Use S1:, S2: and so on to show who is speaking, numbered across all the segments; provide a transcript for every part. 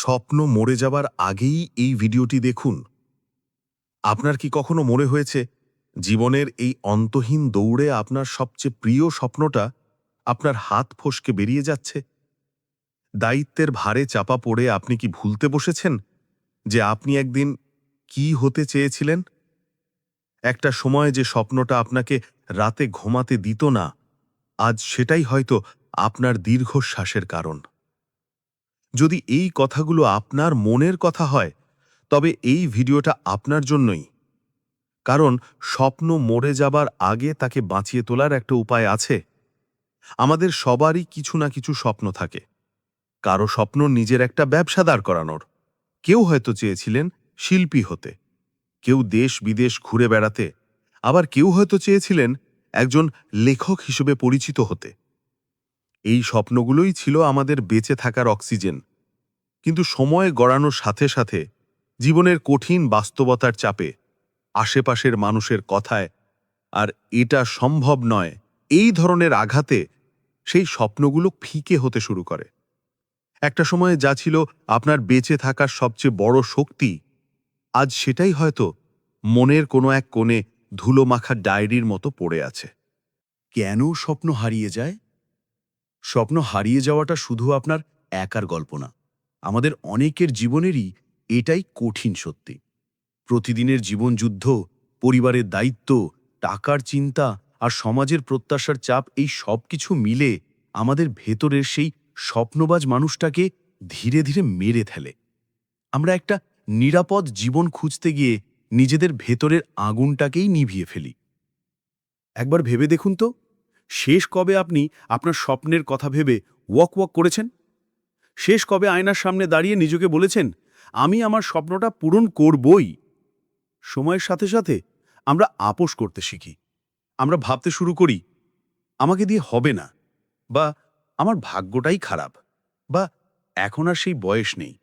S1: স্বপ্ন মরে যাবার আগেই এই ভিডিওটি দেখুন। আপনার কি কখনো মনে হয়েছে জীবনের এই অন্তহীন দৌড়ে আপনার সবচেয়ে প্রিয় স্বপ্নটা আপনার হাত ফসকে বেরিয়ে যাচ্ছে? দায়িত্বের ভারে চাপা পড়ে আপনি কি ভুলতে বসেছেন যে আপনি একদিন কি হতে চেয়েছিলেন? একটা সময় যে স্বপ্নটা আপনাকে রাতে ঘুমাতে দিত না, আজ সেটাই হয়তো আপনার দীর্ঘশ্বাসের কারণ। যদি এই কথাগুলো আপনার মনের কথা হয়, তবে এই ভিডিওটা আপনার জন্যই। কারণ স্বপ্ন মরে যাবার আগে তাকে বাঁচিয়ে তোলার একটা উপায় আছে। আমাদের সবারই কিছু না কিছু স্বপ্ন থাকে। কারো স্বপ্ন নিজের একটা ব্যবসা দাঁড় করানোর, কেউ হয়তো চেয়েছিলেন শিল্পী হতে, কেউ দেশ বিদেশ ঘুরে বেড়াতে, আবার কেউ হয়তো চেয়েছিলেন একজন লেখক হিসেবে পরিচিত হতে। এই স্বপ্নগুলোই ছিল আমাদের বেঁচে থাকার অক্সিজেন। কিন্তু সময় গড়ানোর সাথে সাথে জীবনের কঠিন বাস্তবতার চাপে, আশেপাশের মানুষের কথায় আর এটা সম্ভব নয় এই ধরনের আঘাতে সেই স্বপ্নগুলো ফিকে হতে শুরু করে। একটা সময়ে যা ছিল আপনার বেঁচে থাকার সবচেয়ে বড় শক্তি, আজ সেটাই হয়তো মনের কোনো এক কোণে ধুলোমাখা ডায়েরির মতো পড়ে আছে।
S2: কেন স্বপ্ন হারিয়ে যায়? স্বপ্ন হারিয়ে যাওয়াটা শুধু আপনার একার গল্প না, আমাদের অনেকের জীবনেরই এটাই কঠিন সত্যি। প্রতিদিনের জীবনযুদ্ধ, পরিবারের দায়িত্ব, টাকার চিন্তা আর সমাজের প্রত্যাশার চাপ, এই সব কিছু মিলে আমাদের ভেতরের সেই স্বপ্নবাজ মানুষটাকে ধীরে ধীরে মেরে ফেলে। আমরা একটা নিরাপদ জীবন খুঁজতে গিয়ে নিজেদের ভেতরের আগুনটাকেই নিভিয়ে ফেলি। একবার ভেবে দেখুন তো, শেষ কবে আপনি আপনার স্বপ্নের কথা ভেবে ওয়াক করেছেন? শেষ কবে আয়নার সামনে দাঁড়িয়ে নিজেকে বলেছেন, আমি আমার স্বপ্নটা পূরণ করবই? সময়ের সাথে সাথে আমরা আপোস করতে শিখি। আমরা ভাবতে শুরু করি, আমাকে দিয়ে হবে না, বা আমার ভাগ্যটাই খারাপ, বা এখন আর সেই বয়স নেই।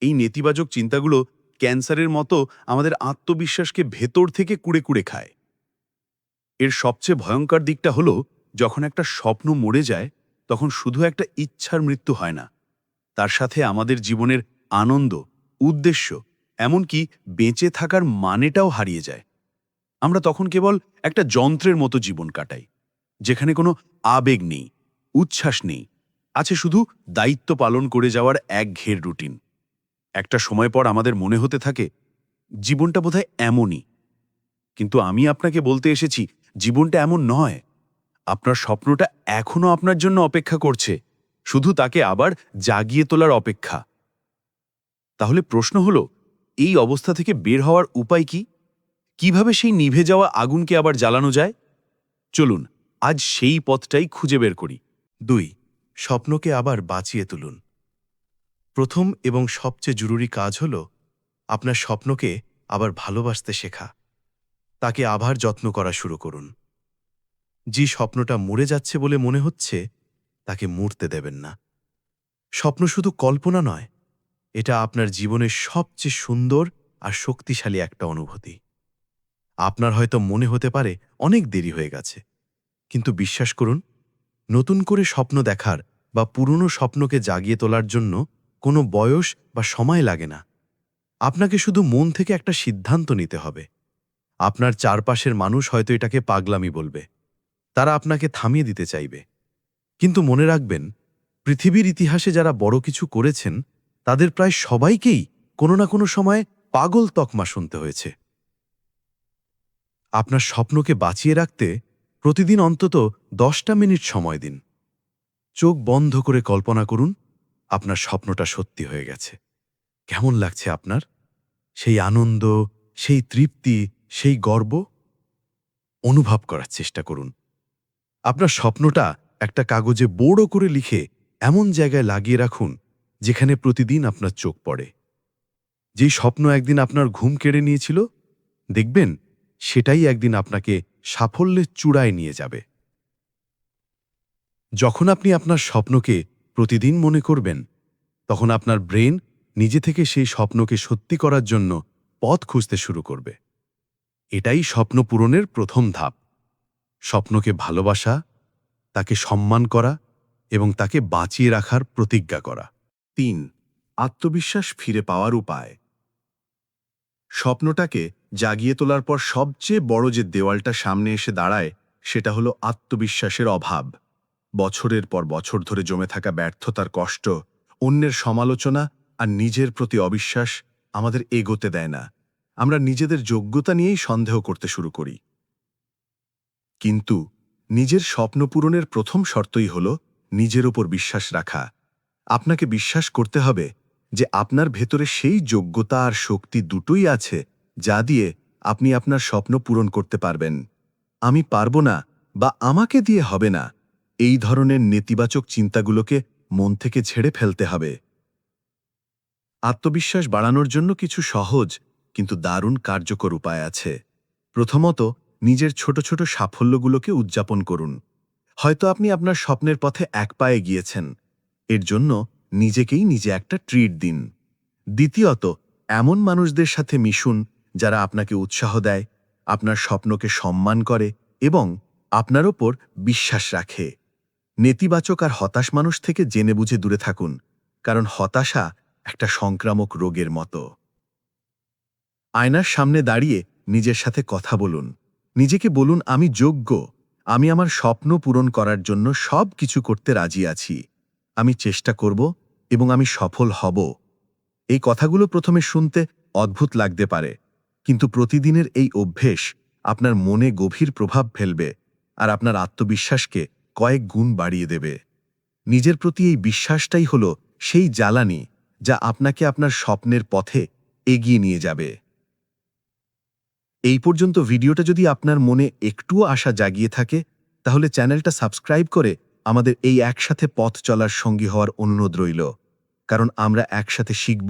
S2: এই নেতিবাচক চিন্তাগুলো ক্যান্সারের মতো আমাদের আত্মবিশ্বাসকে ভেতর থেকে কুড়ে কুড়ে খায়। এর সবচেয়ে ভয়ঙ্কর দিকটা হলো, যখন একটা স্বপ্ন মরে যায়, তখন শুধু একটা ইচ্ছার মৃত্যু হয় না, তার সাথে আমাদের জীবনের আনন্দ, উদ্দেশ্য, এমনকি বেঁচে থাকার মানেটাও হারিয়ে যায়। আমরা তখন কেবল একটা যন্ত্রের মতো জীবন কাটাই, যেখানে কোনো আবেগ নেই, উচ্ছ্বাস নেই, আছে শুধু দায়িত্ব পালন করে যাওয়ার একঘেয়ের রুটিন। একটা সময় পর আমাদের মনে হতে থাকে, জীবনটা বোধহয় এমনই। কিন্তু আমি আপনাকে বলতে এসেছি, জীবনটা এমন নয়। আপনার স্বপ্নটা এখনো আপনার জন্য অপেক্ষা করছে, শুধু তাকে আবার জাগিয়ে তোলার অপেক্ষা। তাহলে প্রশ্ন হলো, এই অবস্থা থেকে বের হওয়ার উপায় কি? কিভাবে সেই নিভে যাওয়া আগুনকে আবার জ্বালানো যায়? চলুন আজ সেই পথটাই খুঁজে বের করি।
S1: 2. স্বপ্নকে আবার বাঁচিয়ে তুলুন। প্রথম এবং সবচেয়ে জরুরি কাজ হল আপনার স্বপ্নকে আবার ভালোবাসতে শেখা। তাকে আবার যত্ন করা শুরু করুন। যে স্বপ্নটা মরে যাচ্ছে বলে মনে হচ্ছে, তাকে মরতে দেবেন না। স্বপ্ন শুধু কল্পনা নয়, এটা আপনার জীবনের সবচেয়ে সুন্দর আর শক্তিশালী একটা অনুভূতি। আপনার হয়তো মনে হতে পারে অনেক দেরি হয়ে গেছে, কিন্তু বিশ্বাস করুন, নতুন করে স্বপ্ন দেখার বা পুরনো স্বপ্নকে জাগিয়ে তোলার জন্য কোনো বয়স বা সময় লাগে না। আপনাকে শুধু মন থেকে একটা সিদ্ধান্ত নিতে হবে। আপনার চারপাশের মানুষ হয়তো এটাকে পাগলামি বলবে, তারা আপনাকে থামিয়ে দিতে চাইবে। কিন্তু মনে রাখবেন, পৃথিবীর ইতিহাসে যারা বড় কিছু করেছেন, তাদের প্রায় সবাইকেই কোনো না কোনো সময় পাগল তকমা শুনতে হয়েছে। আপনার স্বপ্নকে বাঁচিয়ে রাখতে প্রতিদিন অন্তত 10টা মিনিট সময় দিন। চোখ বন্ধ করে কল্পনা করুন, আপনার স্বপ্নটা সত্যি হয়ে গেছে। কেমন লাগছে আপনার? সেই আনন্দ, সেই তৃপ্তি, সেই গর্ব অনুভব করার চেষ্টা করুন। আপনার স্বপ্নটা একটা কাগজে বড় করে লিখে এমন জায়গায় লাগিয়ে রাখুন, যেখানে প্রতিদিন আপনার চোখ পড়ে। যেই স্বপ্ন একদিন আপনার ঘুম কেড়ে নিয়েছিল, দেখবেন সেটাই একদিন আপনাকে সাফল্যের চূড়ায় নিয়ে যাবে। যখন আপনি আপনার স্বপ্নকে প্রতিদিন মনে করবেন, তখন আপনার ব্রেন নিজে থেকে সেই স্বপ্নকে সত্যি করার জন্য পথ খুঁজতে শুরু করবে। এটাই স্বপ্ন পূরণের প্রথম ধাপ। স্বপ্নকে ভালোবাসা, তাকে সম্মান করা এবং তাকে বাঁচিয়ে রাখার প্রতিজ্ঞা করা। 3.
S2: আত্মবিশ্বাস ফিরে পাওয়ার উপায়। স্বপ্নটাকে জাগিয়ে তোলার পর সবচেয়ে বড় যে দেওয়ালটা সামনে এসে দাঁড়ায় সেটা হলো আত্মবিশ্বাসের অভাব। বছরের পর বছর ধরে জমে থাকা ব্যর্থতার কষ্ট, অন্যের সমালোচনা আর নিজের প্রতি অবিশ্বাস আমাদের এগোতে দেয় না। আমরা নিজেদের যোগ্যতা নিয়েই সন্দেহ করতে শুরু করি। কিন্তু নিজের স্বপ্ন পূরণের প্রথম শর্তই হল নিজের ওপর বিশ্বাস রাখা। আপনাকে বিশ্বাস করতে হবে যে আপনার ভেতরে সেই যোগ্যতা আর শক্তি দুটোই আছে যা দিয়ে আপনি আপনার স্বপ্ন পূরণ করতে পারবেন। আমি পারব না বা আমাকে দিয়ে হবে না, এই ধরনের নেতিবাচক চিন্তাগুলোকে মন থেকে ঝেড়ে ফেলতে হবে। আত্মবিশ্বাস বাড়ানোর জন্য কিছু সহজ কিন্তু দারুণ কার্যকর উপায় আছে। প্রথমত, নিজের ছোট ছোট সাফল্যগুলোকে উদযাপন করুন। হয়তো আপনি আপনার স্বপ্নের পথে এক পায়ে গিয়েছেন, এর জন্য নিজেকেই নিজে একটা ট্রিট দিন। দ্বিতীয়ত, এমন মানুষদের সাথে মিশুন যারা আপনাকে উৎসাহ দেয়, আপনার স্বপ্নকে সম্মান করে এবং আপনার ওপর বিশ্বাস রাখে। নেতিবাচক আর হতাশ মানুষ থেকে জেনে বুঝে দূরে থাকুন, কারণ হতাশা একটা সংক্রামক রোগের মতো। আয়নার সামনে দাঁড়িয়ে নিজের সাথে কথা বলুন। নিজেকে বলুন, আমি যোগ্য, আমি আমার স্বপ্ন পূরণ করার জন্য সব কিছু করতে রাজি আছি, আমি চেষ্টা করব এবং আমি সফল হব। এই কথাগুলো প্রথমে শুনতে অদ্ভুত লাগতে পারে, কিন্তু প্রতিদিনের এই অভ্যেস আপনার মনে গভীর প্রভাব ফেলবে আর আপনার আত্মবিশ্বাসকে কয়েক গুণ বাড়িয়ে দেবে। নিজের প্রতি এই বিশ্বাসটাই হলো সেই জ্বালানি যা আপনাকে আপনার স্বপ্নের পথে এগিয়ে নিয়ে যাবে। এই পর্যন্ত ভিডিওটা যদি আপনার মনে একটুও আশা জাগিয়ে থাকে, তাহলে চ্যানেলটা সাবস্ক্রাইব করে আমাদের এই একসাথে পথ চলার সঙ্গী হওয়ার অনুরোধ রইল। কারণ আমরা একসাথে শিখব,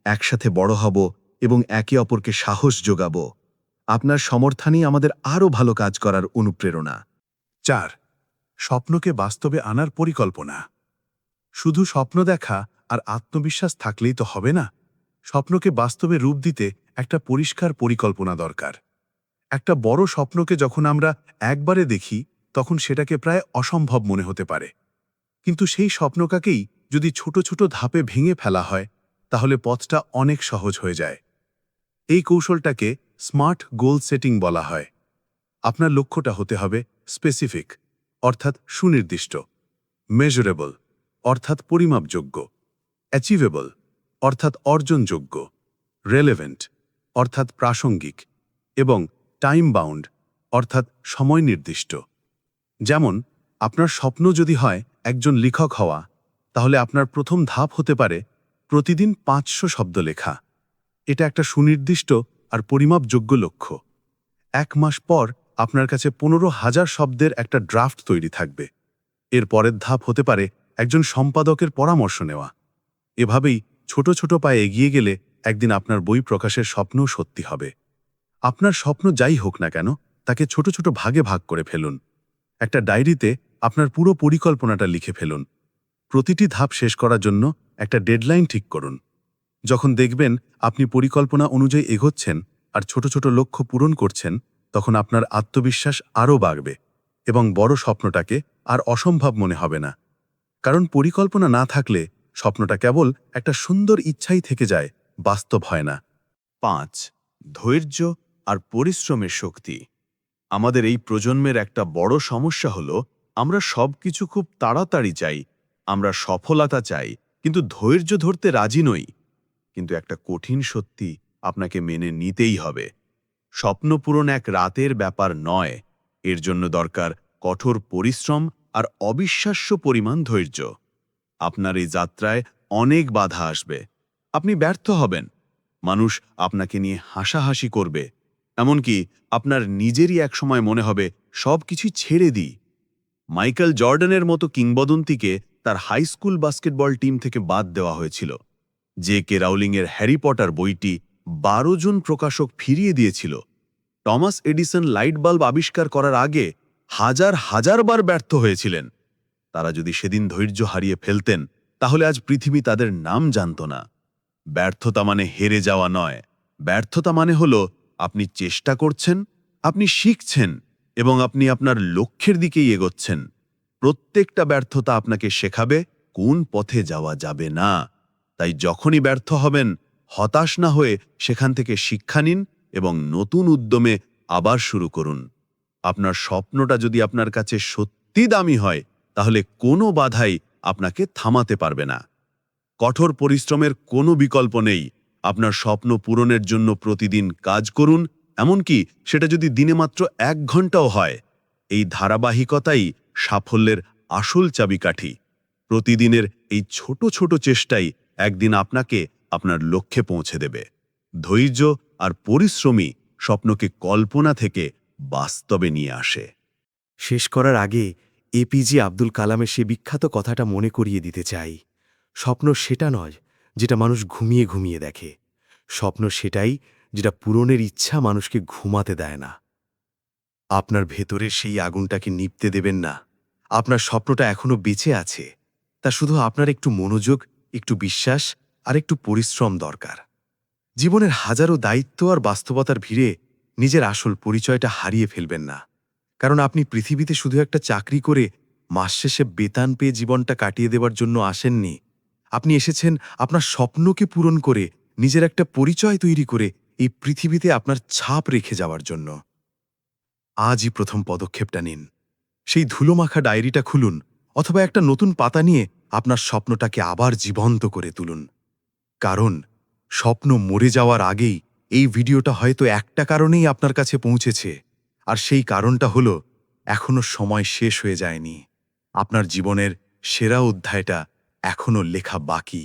S2: একসাথে বড় হব এবং একে অপরকে সাহস যোগাব। আপনার সমর্থনই আমাদের আরও ভালো কাজ করার অনুপ্রেরণা।
S3: 4. স্বপ্নকে বাস্তবে আনার পরিকল্পনা। শুধু স্বপ্ন দেখা আর আত্মবিশ্বাস থাকলেই তো হবে না। স্বপ্নকে বাস্তবে রূপ দিতে একটা পরিষ্কার পরিকল্পনা দরকার। একটা বড় স্বপ্নকে যখন আমরা একবারে দেখি তখন সেটাকে প্রায় অসম্ভব মনে হতে পারে, কিন্তু সেই স্বপ্নটাকেই যদি ছোট ছোট ধাপে ভেঙে ফেলা হয় তাহলে পথটা অনেক সহজ হয়ে যায়। এই কৌশলটাকে স্মার্ট গোল সেটিং বলা হয়। আপনার লক্ষ্যটা হতে হবে স্পেসিফিক অর্থাৎ সুনির্দিষ্ট, মেজারেবল অর্থাৎ পরিমাপযোগ্য, অ্যাচিভেবল অর্থাৎ অর্জনযোগ্য, রেলেভেন্ট অর্থাৎ প্রাসঙ্গিক এবং টাইম বাউন্ড অর্থাৎ সময় নির্দিষ্ট। যেমন, আপনার স্বপ্ন যদি হয় একজন লেখক হওয়া, তাহলে আপনার প্রথম ধাপ হতে পারে প্রতিদিন 500 শব্দ লেখা। এটা একটা সুনির্দিষ্ট আর পরিমাপযোগ্য লক্ষ্য। 1 মাস পর আপনার কাছে 15,000 শব্দের একটা ড্রাফট তৈরি থাকবে। এর পরের ধাপ হতে পারে একজন সম্পাদকের পরামর্শ নেওয়া। এভাবেই ছোট ছোট পায়ে এগিয়ে গেলে একদিন আপনার বই প্রকাশের স্বপ্নও সত্যি হবে। আপনার স্বপ্ন যাই হোক না কেন, তাকে ছোট ছোট ভাগে ভাগ করে ফেলুন। একটা ডায়েরিতে আপনার পুরো পরিকল্পনাটা লিখে ফেলুন। প্রতিটি ধাপ শেষ করার জন্য একটা ডেডলাইন ঠিক করুন। যখন দেখবেন আপনি পরিকল্পনা অনুযায়ী এগোচ্ছেন আর ছোট ছোট লক্ষ্য পূরণ করছেন, তখন আপনার আত্মবিশ্বাস আরও বাড়বে এবং বড় স্বপ্নটাকে আর অসম্ভব মনে হবে না। কারণ পরিকল্পনা না থাকলে স্বপ্নটা কেবল একটা সুন্দর ইচ্ছাই থেকে যায়, বাস্তব হয় না।
S2: 5. ধৈর্য আর পরিশ্রমের শক্তি। আমাদের এই প্রজন্মের একটা বড় সমস্যা হলো আমরা সবকিছু খুব তাড়াতাড়ি চাই। আমরা সফলতা চাই, কিন্তু ধৈর্য ধরতে রাজি নই। কিন্তু একটা কঠিন সত্যি আপনাকে মেনে নিতেই হবে। স্বপ্ন পূরণ এক রাতের ব্যাপার নয়, এর জন্য দরকার কঠোর পরিশ্রম আর অবিশ্বাস্য পরিমাণ ধৈর্য। আপনার এই যাত্রায় অনেক বাধা আসবে, আপনি ব্যর্থ হবেন, মানুষ আপনাকে নিয়ে হাসাহাসি করবে, এমনকি আপনার নিজেরই একসময় মনে হবে সব কিছু ছেড়ে দিই। মাইকেল জর্ডানের মতো কিংবদন্তিকে তার হাই স্কুল বাস্কেটবল টিম থেকে বাদ দেওয়া হয়েছিল। জে.কে রাউলিংয়ের হ্যারি পটার বইটি 12 জন প্রকাশক ফিরিয়ে দিয়েছিল। টমাস এডিসন লাইট বাল্ব আবিষ্কার করার আগে হাজার হাজার বার ব্যর্থ হয়েছিলেন। তারা যদি সেদিন ধৈর্য হারিয়ে ফেলতেন, তাহলে আজ পৃথিবী তাদের নাম জানত না। ব্যর্থতা মানে হেরে যাওয়া নয়, ব্যর্থতা মানে হলো আপনি চেষ্টা করছেন, আপনি শিখছেন এবং আপনি আপনার লক্ষ্যের দিকেই এগোচ্ছেন। প্রত্যেকটা ব্যর্থতা আপনাকে শেখাবে কোন পথে যাওয়া যাবে না। তাই যখনই ব্যর্থ হবেন, হতাশ না হয়ে সেখান থেকে শিক্ষা নিন এবং নতুন উদ্যমে আবার শুরু করুন। আপনার স্বপ্নটা যদি আপনার কাছে সত্যি দামি হয়, তাহলে কোনো বাধাই আপনাকে থামাতে পারবে না। কঠোর পরিশ্রমের কোনো বিকল্প নেই। আপনার স্বপ্ন পূরণের জন্য প্রতিদিন কাজ করুন, এমনকি সেটা যদি দিনে মাত্র 1 ঘন্টাও হয়। এই ধারাবাহিকতাই সাফল্যের আসল চাবিকাঠি। প্রতিদিনের এই ছোট ছোট চেষ্টাই একদিন আপনাকে আপনার লক্ষ্যে পৌঁছে দেবে। ধৈর্য আর পরিশ্রমী স্বপ্নকে কল্পনা থেকে বাস্তবে নিয়ে আসে।
S4: শেষ করার আগে এপিজে আব্দুল কালামের সে বিখ্যাত কথাটা মনে করিয়ে দিতে চাই। স্বপ্ন সেটা নয় যেটা মানুষ ঘুমিয়ে ঘুমিয়ে দেখে। স্বপ্ন সেটাই যেটা পূরণের ইচ্ছা মানুষকে ঘুমাতে দেয় না। আপনার ভেতরের সেই আগুনটাকে নিভতে দেবেন না। আপনার স্বপ্নটা এখনো বেঁচে আছে, তা শুধু আপনার একটু মনোযোগ, একটু বিশ্বাস আর একটু পরিশ্রম দরকার। জীবনের হাজারো দায়িত্ব আর বাস্তবতার ভিড়ে নিজের আসল পরিচয়টা হারিয়ে ফেলবেন না। কারণ আপনি পৃথিবীতে শুধু একটা চাকরি করে মাস শেষে বেতন পেয়ে জীবনটা কাটিয়ে দেওয়ার জন্য আসেননি। আপনি এসেছেন আপনার স্বপ্নকে পূরণ করে, নিজের একটা পরিচয় তৈরি করে এই পৃথিবীতে আপনার ছাপ রেখে যাওয়ার জন্য। আজই প্রথম পদক্ষেপটা নিন। সেই ধুলোমাখা ডায়েরিটা খুলুন, অথবা একটা নতুন পাতা নিয়ে আপনার স্বপ্নটাকে আবার জীবন্ত করে তুলুন। কারণ স্বপ্ন মরে যাওয়ার আগেই এই ভিডিওটা হয়তো একটা কারণেই আপনার কাছে পৌঁছেছে, আর সেই কারণটা হলো এখনো সময় শেষ হয়ে যায়নি। আপনার জীবনের সেরা অধ্যায়টা এখনো লেখা বাকি।